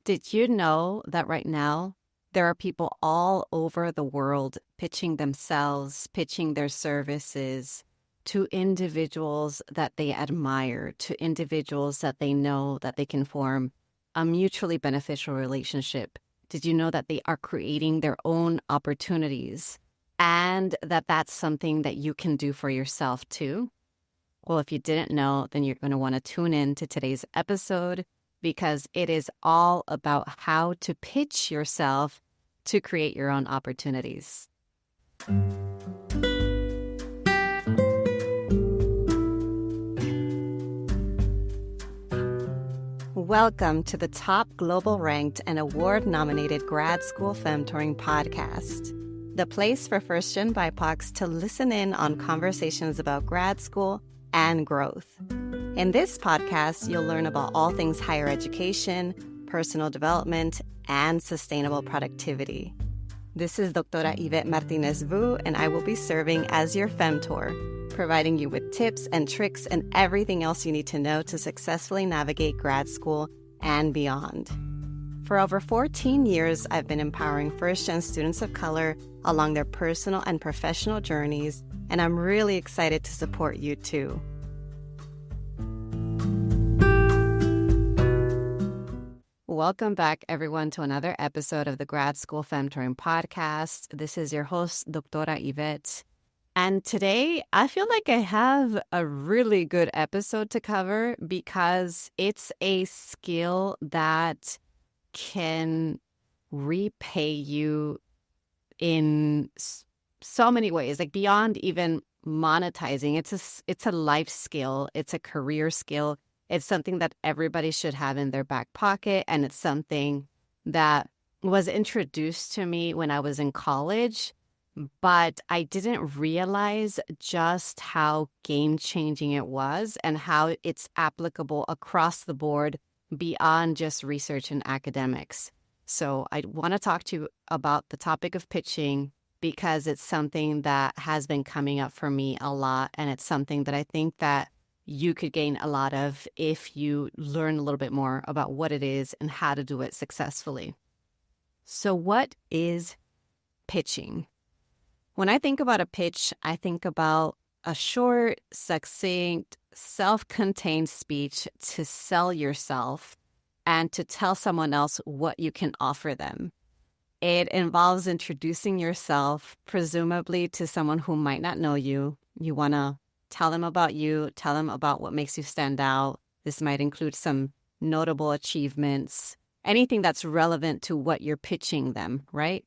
Did you know that right now there are people all over the world pitching themselves, pitching their services to individuals that they admire, to individuals that they know that they can form a mutually beneficial relationship? Did you know that they are creating their own opportunities and that that's something that you can do for yourself too? Well, if you didn't know, then you're going to want to tune in to today's episode because it is all about how to pitch yourself to create your own opportunities. Welcome to the top global ranked and award-nominated Grad School Femtoring Podcast, the place for first-gen BIPOCs to listen in on conversations about grad school and growth. In this podcast, you'll learn about all things higher education, personal development, and sustainable productivity. This is Doctora Yvette Martinez-Vu, and I will be serving as your Femtor, providing you with tips and tricks and everything else you need to know to successfully navigate grad school and beyond. For over 14 years, I've been empowering first-gen students of color along their personal and professional journeys, and I'm really excited to support you too. Welcome back, everyone, to another episode of the Grad School Femtoring Podcast. This is your host, Doctora Yvette. And today, I feel like I have a really good episode to cover because it's a skill that can repay you in so many ways, like beyond even monetizing. It's a life skill. It's a career skill. It's something that everybody should have in their back pocket, and it's something that was introduced to me when I was in college, but I didn't realize just how game-changing it was and how it's applicable across the board beyond just research and academics. So I want to talk to you about the topic of pitching because it's something that has been coming up for me a lot, and it's something that I think that you could gain a lot of if you learn a little bit more about what it is and how to do it successfully. So what is pitching? When I think about a pitch, I think about a short, succinct, self-contained speech to sell yourself and to tell someone else what you can offer them. It involves introducing yourself, presumably to someone who might not know you. You want to tell them about you, tell them about what makes you stand out. This might include some notable achievements, anything that's relevant to what you're pitching them, right?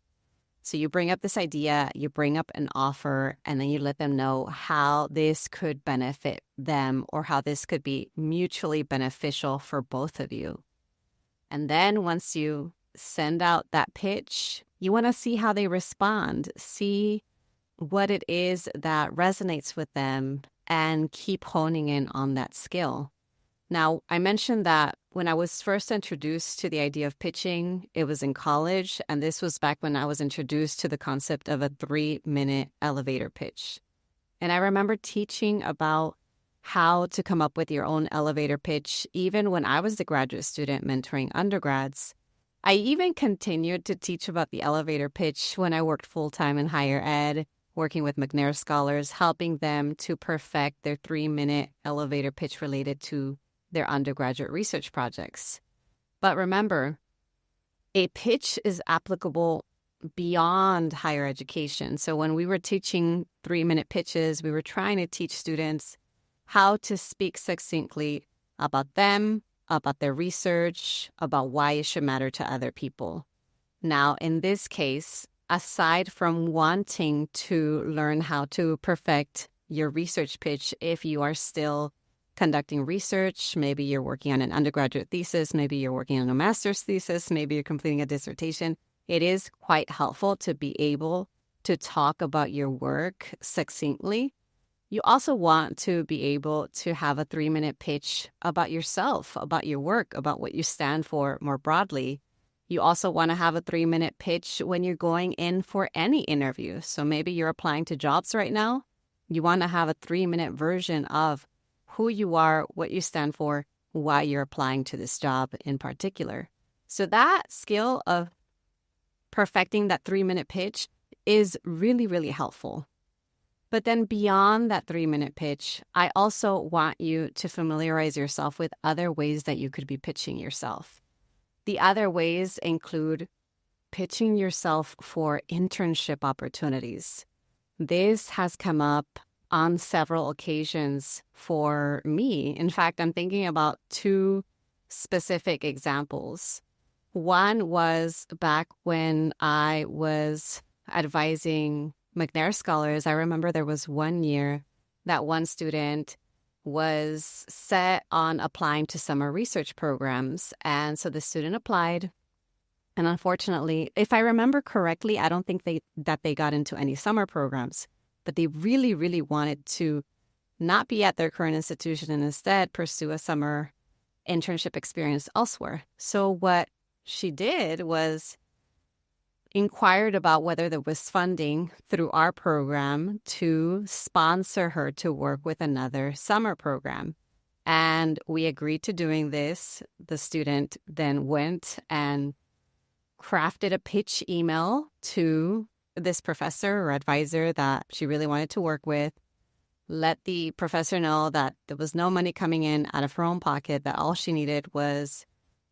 So you bring up this idea, you bring up an offer, and then you let them know how this could benefit them or how this could be mutually beneficial for both of you. And then once you send out that pitch, you want to see how they respond, see what it is that resonates with them, and keep honing in on that skill. Now, I mentioned that when I was first introduced to the idea of pitching, it was in college, and this was back when I was introduced to the concept of a 3-minute elevator pitch. And I remember teaching about how to come up with your own elevator pitch, even when I was the graduate student mentoring undergrads. I even continued to teach about the elevator pitch when I worked full-time in higher ed, working with McNair scholars, helping them to perfect their 3-minute elevator pitch related to their undergraduate research projects. But remember, a pitch is applicable beyond higher education. So when we were teaching 3-minute pitches, we were trying to teach students how to speak succinctly about them, about their research, about why it should matter to other people. Now, in this case, aside from wanting to learn how to perfect your research pitch, if you are still conducting research, maybe you're working on an undergraduate thesis, maybe you're working on a master's thesis, maybe you're completing a dissertation, it is quite helpful to be able to talk about your work succinctly. You also want to be able to have a 3-minute pitch about yourself, about your work, about what you stand for more broadly. You also want to have a 3-minute pitch when you're going in for any interview. So maybe you're applying to jobs right now. You want to have a 3-minute version of who you are, what you stand for, why you're applying to this job in particular. So that skill of perfecting that 3-minute pitch is really, really helpful. But then beyond that 3-minute pitch, I also want you to familiarize yourself with other ways that you could be pitching yourself. The other ways include pitching yourself for internship opportunities. This has come up on several occasions for me. In fact, I'm thinking about 2 specific examples. One was back when I was advising McNair scholars. I remember there was one year that one student was set on applying to summer research programs. And so the student applied. And unfortunately, if I remember correctly, I don't think that they got into any summer programs, but they really, really wanted to not be at their current institution and instead pursue a summer internship experience elsewhere. So what she did was inquired about whether there was funding through our program to sponsor her to work with another summer program. And we agreed to doing this. The student then went and crafted a pitch email to this professor or advisor that she really wanted to work with, let the professor know that there was no money coming in out of her own pocket, that all she needed was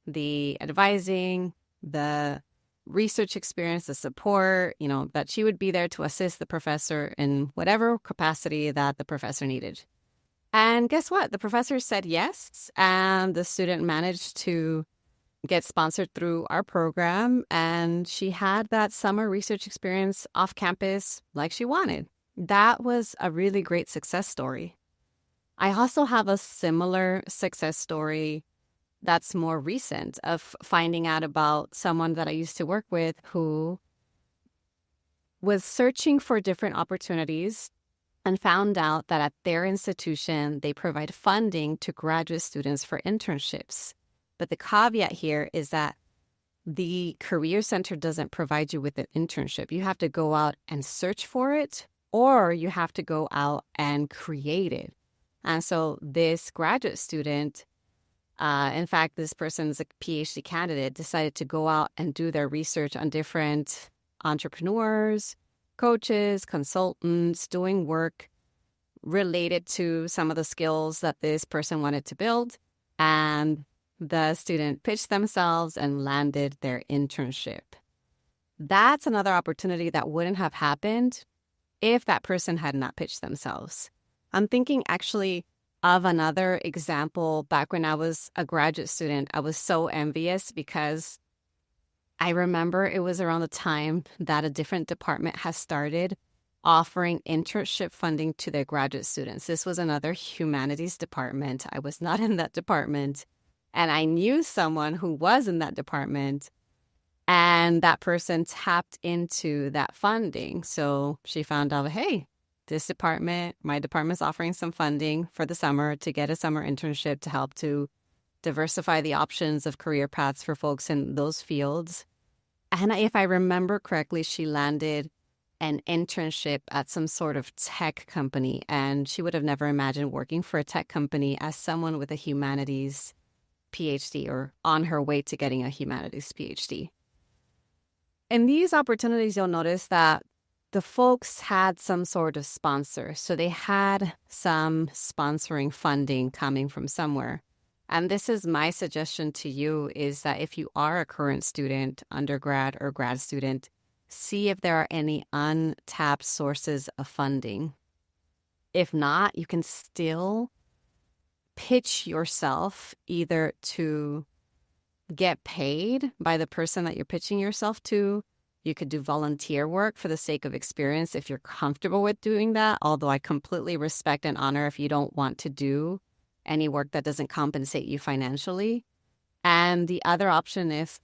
the advising, the research experience, the support, that she would be there to assist the professor in whatever capacity that the professor needed. And guess what? The professor said yes, and the student managed to get sponsored through our program, and she had that summer research experience off campus like she wanted. That was a really great success story. I also have a similar success story that's more recent of finding out about someone that I used to work with who was searching for different opportunities and found out that at their institution, they provide funding to graduate students for internships. But the caveat here is that the Career Center doesn't provide you with an internship. You have to go out and search for it, or you have to go out and create it. And so this graduate student, in fact, this person's a PhD candidate, decided to go out and do their research on different entrepreneurs, coaches, consultants, doing work related to some of the skills that this person wanted to build. And the student pitched themselves and landed their internship. That's another opportunity that wouldn't have happened if that person had not pitched themselves. I'm thinking actually of another example. Back when I was a graduate student, I was so envious because I remember it was around the time that a different department has started offering internship funding to their graduate students. This was another humanities department. I was not in that department. And I knew someone who was in that department, and that person tapped into that funding. So she found out, hey, my department's offering some funding for the summer to get a summer internship to help to diversify the options of career paths for folks in those fields. And if I remember correctly, she landed an internship at some sort of tech company, and she would have never imagined working for a tech company as someone with a humanities PhD or on her way to getting a humanities PhD. In these opportunities, you'll notice that the folks had some sort of sponsor. So they had some sponsoring funding coming from somewhere. And this is my suggestion to you, is that if you are a current student, undergrad or grad student, see if there are any untapped sources of funding. If not, you can still pitch yourself either to get paid by the person that you're pitching yourself to. You could do volunteer work for the sake of experience if you're comfortable with doing that, although I completely respect and honor if you don't want to do any work that doesn't compensate you financially. And the other option, if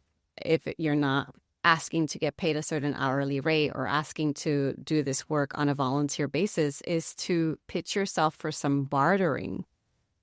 you're not asking to get paid a certain hourly rate or asking to do this work on a volunteer basis, is to pitch yourself for some bartering.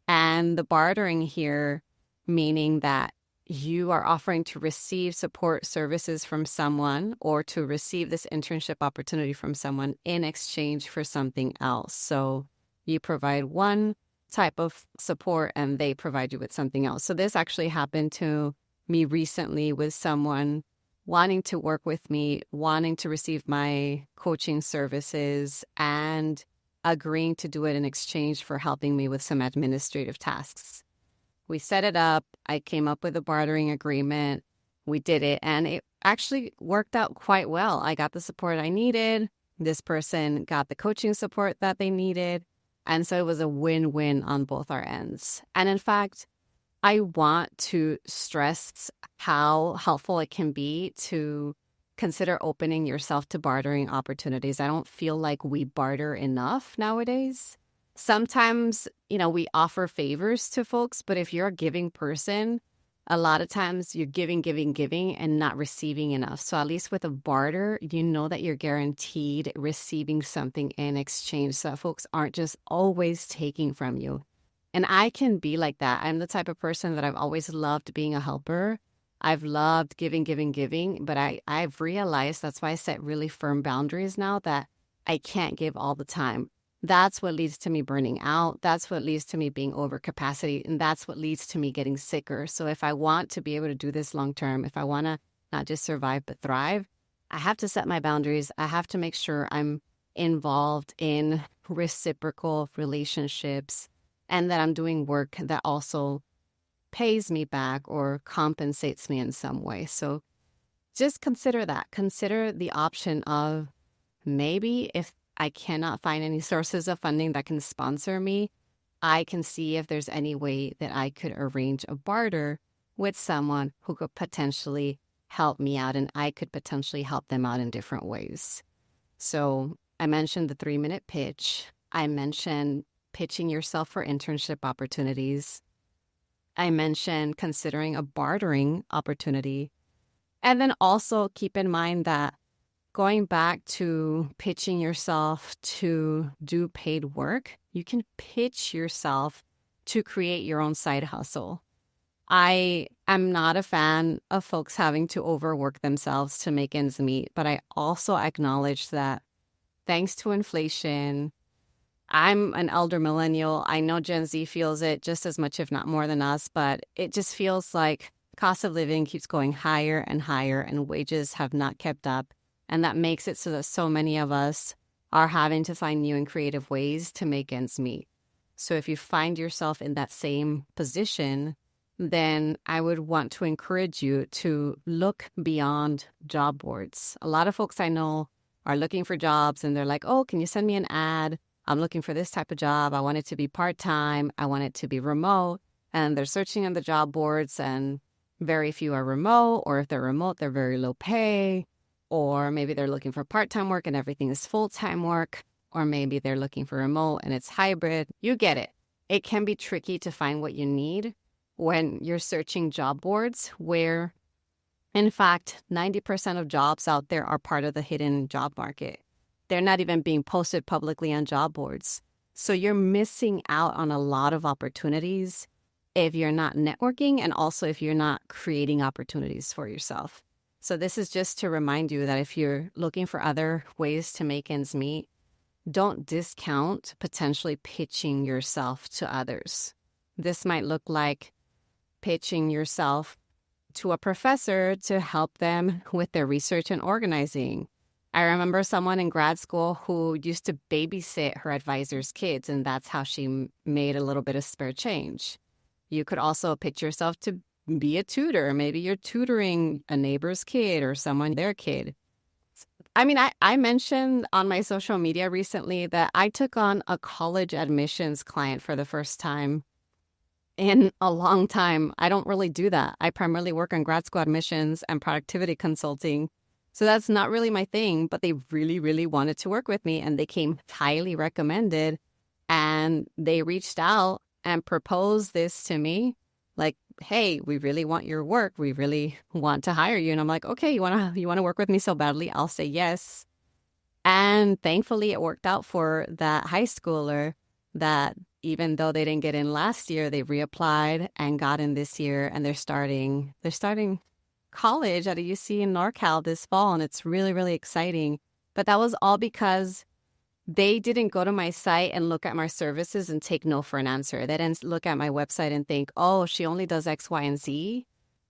And the bartering here, meaning that you are offering to receive support services from someone or to receive this internship opportunity from someone in exchange for something else. So you provide one type of support and they provide you with something else. So this actually happened to me recently with someone wanting to work with me, wanting to receive my coaching services, and agreeing to do it in exchange for helping me with some administrative tasks. We set it up. I came up with a bartering agreement. We did it, and it actually worked out quite well. I got the support I needed. This person got the coaching support that they needed. And so it was a win-win on both our ends. And in fact, I want to stress how helpful it can be to consider opening yourself to bartering opportunities. I don't feel like we barter enough nowadays. Sometimes, we offer favors to folks, but if you're a giving person, a lot of times you're giving, and not receiving enough. So at least with a barter, you know that you're guaranteed receiving something in exchange, so that folks aren't just always taking from you. And I can be like that. I'm the type of person that I've always loved being a helper. I've loved giving, but I've realized that's why I set really firm boundaries now, that I can't give all the time. That's what leads to me burning out. That's what leads to me being over capacity. And that's what leads to me getting sicker. So if I want to be able to do this long term, if I want to not just survive but thrive, I have to set my boundaries. I have to make sure I'm involved in reciprocal relationships and that I'm doing work that also pays me back or compensates me in some way. So just consider that. Consider the option of maybe if I cannot find any sources of funding that can sponsor me, I can see if there's any way that I could arrange a barter with someone who could potentially help me out, and I could potentially help them out in different ways. So I mentioned the 3-minute pitch. I mentioned pitching yourself for internship opportunities. I mentioned considering a bartering opportunity. And then also keep in mind that going back to pitching yourself to do paid work, you can pitch yourself to create your own side hustle. I am not a fan of folks having to overwork themselves to make ends meet, but I also acknowledge that thanks to inflation, I'm an elder millennial. I know Gen Z feels it just as much, if not more than us, but it just feels like cost of living keeps going higher and higher and wages have not kept up. And that makes it so that so many of us are having to find new and creative ways to make ends meet. So if you find yourself in that same position, then I would want to encourage you to look beyond job boards. A lot of folks I know are looking for jobs and they're like, oh, can you send me an ad? I'm looking for this type of job. I want it to be part-time. I want it to be remote. And they're searching on the job boards and very few are remote, or if they're remote, they're very low pay. Or maybe they're looking for part-time work and everything is full-time work. Or maybe they're looking for remote and it's hybrid. You get it. It can be tricky to find what you need when you're searching job boards where, in fact, 90% of jobs out there are part of the hidden job market. They're not even being posted publicly on job boards. So you're missing out on a lot of opportunities if you're not networking and also if you're not creating opportunities for yourself. So this is just to remind you that if you're looking for other ways to make ends meet, don't discount potentially pitching yourself to others. This might look like pitching yourself to a professor to help them with their research and organizing. I remember someone in grad school who used to babysit her advisor's kids, and that's how she made a little bit of spare change. You could also pitch yourself to be a tutor. Maybe you're tutoring a neighbor's kid or someone, their kid. I mean, I mentioned on my social media recently that I took on a college admissions client for the first time in a long time. I don't really do that. I primarily work on grad school admissions and productivity consulting. So that's not really my thing, but they really, really wanted to work with me and they came highly recommended and they reached out and proposed this to me. Like, hey, we really want your work. We really want to hire you. And I'm like, okay, you want to work with me so badly? I'll say yes. And thankfully it worked out for that high schooler that even though they didn't get in last year, they reapplied and got in this year. And they're starting college at a UC in NorCal this fall. And it's really, really exciting. But that was all because they didn't go to my site and look at my services and take no for an answer. They didn't look at my website and think, oh, she only does X, Y, and Z.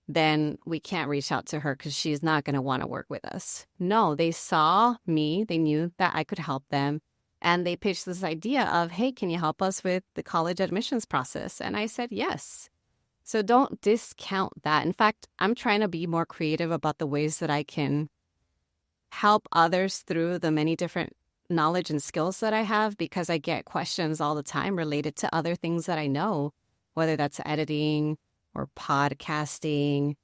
then we can't reach out to her because she's not going to want to work with us. No, they saw me, they knew that I could help them, and they pitched this idea of, hey, can you help us with the college admissions process? And I said yes. So don't discount that. In fact, I'm trying to be more creative about the ways that I can help others through the many different knowledge and skills that I have, because I get questions all the time related to other things that I know, whether that's editing or podcasting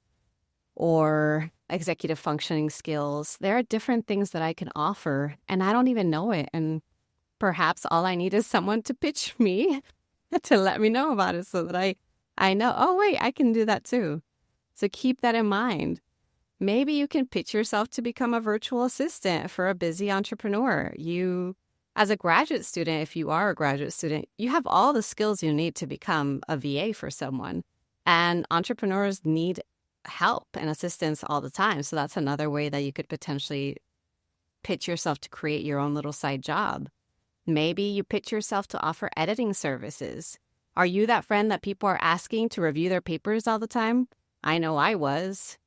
or executive functioning skills. There are different things that I can offer, and I don't even know it. And perhaps all I need is someone to pitch me to let me know about it so that I know, oh, wait, I can do that too. So keep that in mind. Maybe you can pitch yourself to become a virtual assistant for a busy entrepreneur. You, as a graduate student, if you are a graduate student, you have all the skills you need to become a VA for someone. And entrepreneurs need help and assistance all the time. So that's another way that you could potentially pitch yourself to create your own little side job. Maybe you pitch yourself to offer editing services. Are you that friend that people are asking to review their papers all the time? I know I was.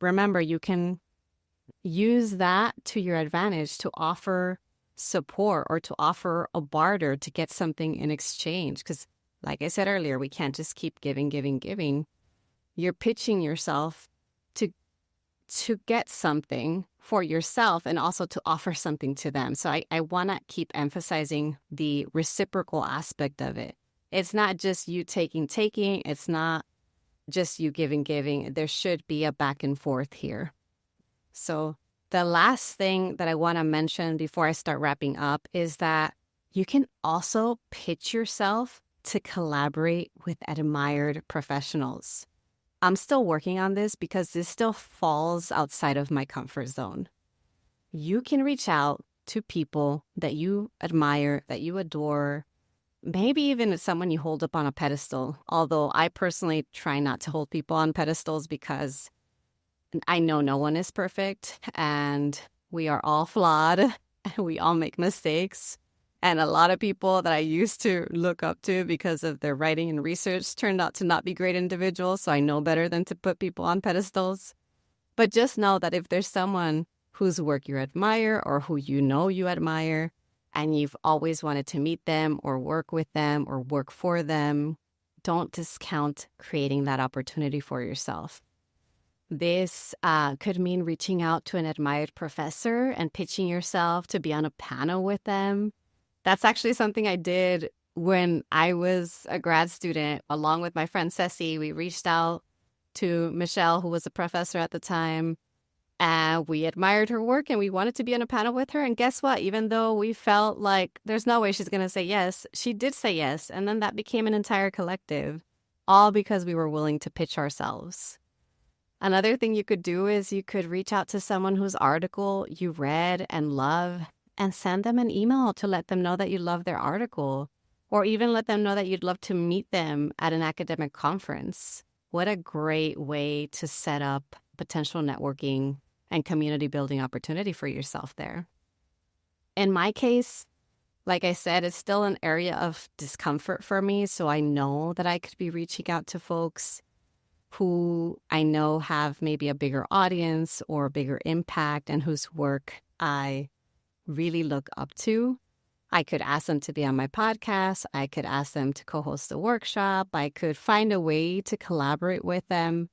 Remember, you can use that to your advantage to offer support or to offer a barter to get something in exchange. Because like I said earlier, we can't just keep giving. You're pitching yourself to get something for yourself and also to offer something to them. So I want to keep emphasizing the reciprocal aspect of it. It's not just you taking. It's not just you giving. There should be a back and forth here. So the last thing that I want to mention before I start wrapping up is that you can also pitch yourself to collaborate with admired professionals. I'm still working on this because this still falls outside of my comfort zone. You can reach out to people that you admire, that you adore, maybe even someone you hold up on a pedestal. Although I personally try not to hold people on pedestals because I know no one is perfect and we are all flawed and we all make mistakes. And a lot of people that I used to look up to because of their writing and research turned out to not be great individuals. So I know better than to put people on pedestals. But just know that if there's someone whose work you admire or who you know you admire, and you've always wanted to meet them or work with them or work for them, don't discount creating that opportunity for yourself. This could mean reaching out to an admired professor and pitching yourself to be on a panel with them. That's actually something I did when I was a grad student. Along with my friend Ceci, we reached out to Michelle, who was a professor at the time, and we admired her work and we wanted to be on a panel with her. And guess what? Even though we felt like there's no way she's going to say yes, she did say yes. And then that became an entire collective, all because we were willing to pitch ourselves. Another thing you could do is you could reach out to someone whose article you read and love and send them an email to let them know that you love their article, or even let them know that you'd love to meet them at an academic conference. What a great way to set up potential networking and community building opportunity for yourself there. In my case, like I said, it's still an area of discomfort for me. So I know that I could be reaching out to folks who I know have maybe a bigger audience or a bigger impact and whose work I really look up to. I could ask them to be on my podcast. I could ask them to co-host a workshop. I could find a way to collaborate with them.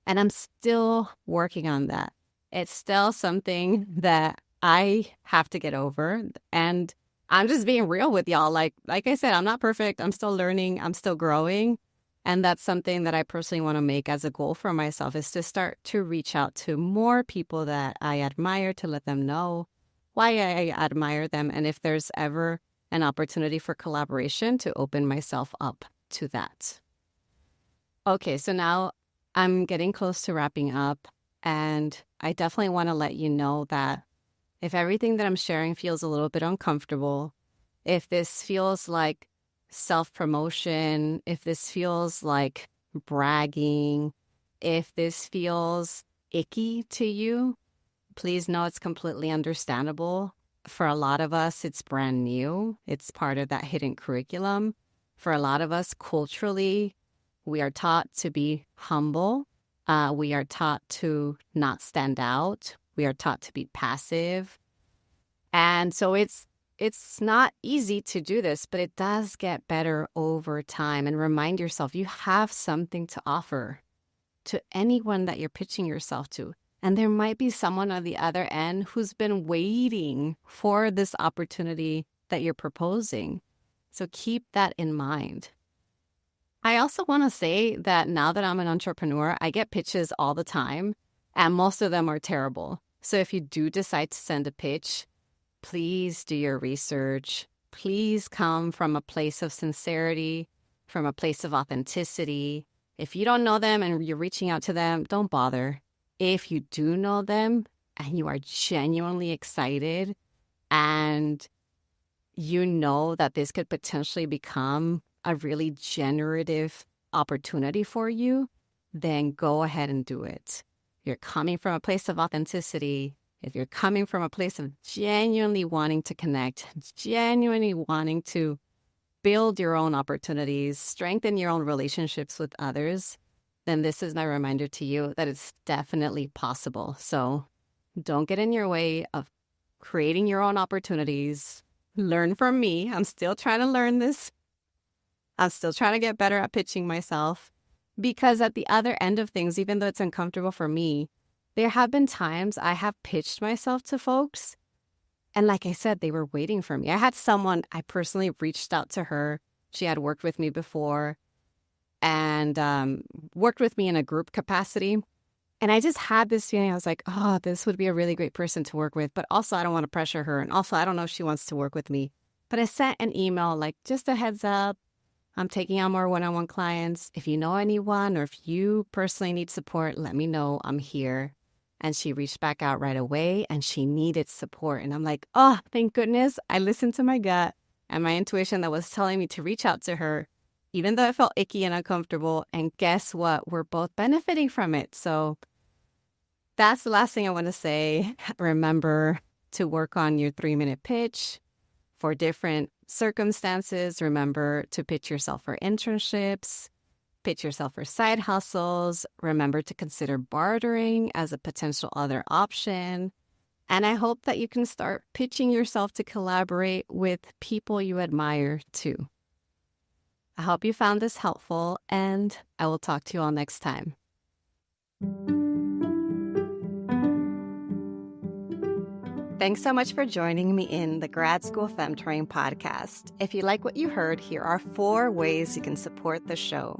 And I'm still working on that. It's still something that I have to get over. And I'm just being real with y'all. Like I said, I'm not perfect. I'm still learning. I'm still growing. And that's something that I personally want to make as a goal for myself, is to start to reach out to more people that I admire, to let them know why I admire them, and if there's ever an opportunity for collaboration, to open myself up to that. Okay, so now I'm getting close to wrapping up, and I definitely want to let you know that if everything that I'm sharing feels a little bit uncomfortable, if this feels like self-promotion, if this feels like bragging, if this feels icky to you, please know it's completely understandable. For a lot of us, it's brand new. It's part of that hidden curriculum. For a lot of us, culturally, we are taught to be humble We are taught to not stand out. We are taught to be passive. And so it's not easy to do this, but it does get better over time. And remind yourself you have something to offer to anyone that you're pitching yourself to. And there might be someone on the other end who's been waiting for this opportunity that you're proposing. So keep that in mind. I also want to say that now that I'm an entrepreneur, I get pitches all the time, and most of them are terrible. So if you do decide to send a pitch, please do your research. Please come from a place of sincerity, from a place of authenticity. If you don't know them and you're reaching out to them, don't bother. If you do know them and you are genuinely excited and you know that this could potentially become a really generative opportunity for you, then go ahead and do it. You're coming from a place of authenticity. If you're coming from a place of genuinely wanting to connect, genuinely wanting to build your own opportunities, strengthen your own relationships with others, then this is my reminder to you that it's definitely possible. So don't get in your way of creating your own opportunities. Learn from me. I'm still trying to learn this. I'm still trying to get better at pitching myself, because at the other end of things, even though it's uncomfortable for me, there have been times I have pitched myself to folks. And like I said, they were waiting for me. I had someone, I personally reached out to her. She had worked with me before and worked with me in a group capacity. And I just had this feeling. I was like, oh, this would be a really great person to work with. But also, I don't want to pressure her. And also, I don't know if she wants to work with me. But I sent an email like, just a heads up. I'm taking on more one-on-one clients. If you know anyone or if you personally need support, let me know. I'm here. And she reached back out right away and she needed support. And I'm like, oh, thank goodness I listened to my gut and my intuition that was telling me to reach out to her, even though it felt icky and uncomfortable. And guess what? We're both benefiting from it. So that's the last thing I want to say. Remember to work on your 3-minute pitch for different circumstances. Remember to pitch yourself for internships. Pitch yourself for side hustles. Remember to consider bartering as a potential other option. And I hope that you can start pitching yourself to collaborate with people you admire too. I hope you found this helpful, and I will talk to you all next time. Thanks so much for joining me in the Grad School Femtoring Podcast. If you like what you heard, here are 4 ways you can support the show.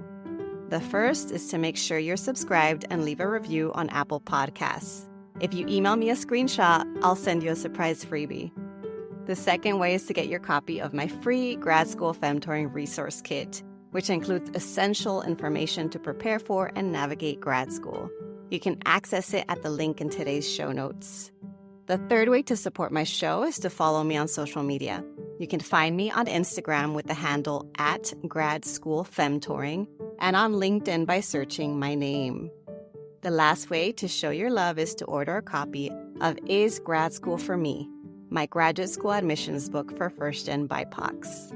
The first is to make sure you're subscribed and leave a review on Apple Podcasts. If you email me a screenshot, I'll send you a surprise freebie. The second way is to get your copy of my free Grad School Femtoring Resource Kit, which includes essential information to prepare for and navigate grad school. You can access it at the link in today's show notes. The third way to support my show is to follow me on social media. You can find me on Instagram with the handle @GradSchoolFemtoring and on LinkedIn by searching my name. The last way to show your love is to order a copy of Is Grad School for Me, my graduate school admissions book for first-gen BIPOCs.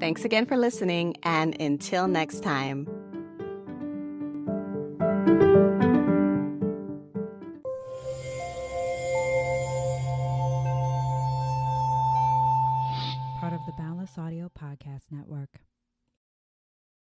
Thanks again for listening, and until next time.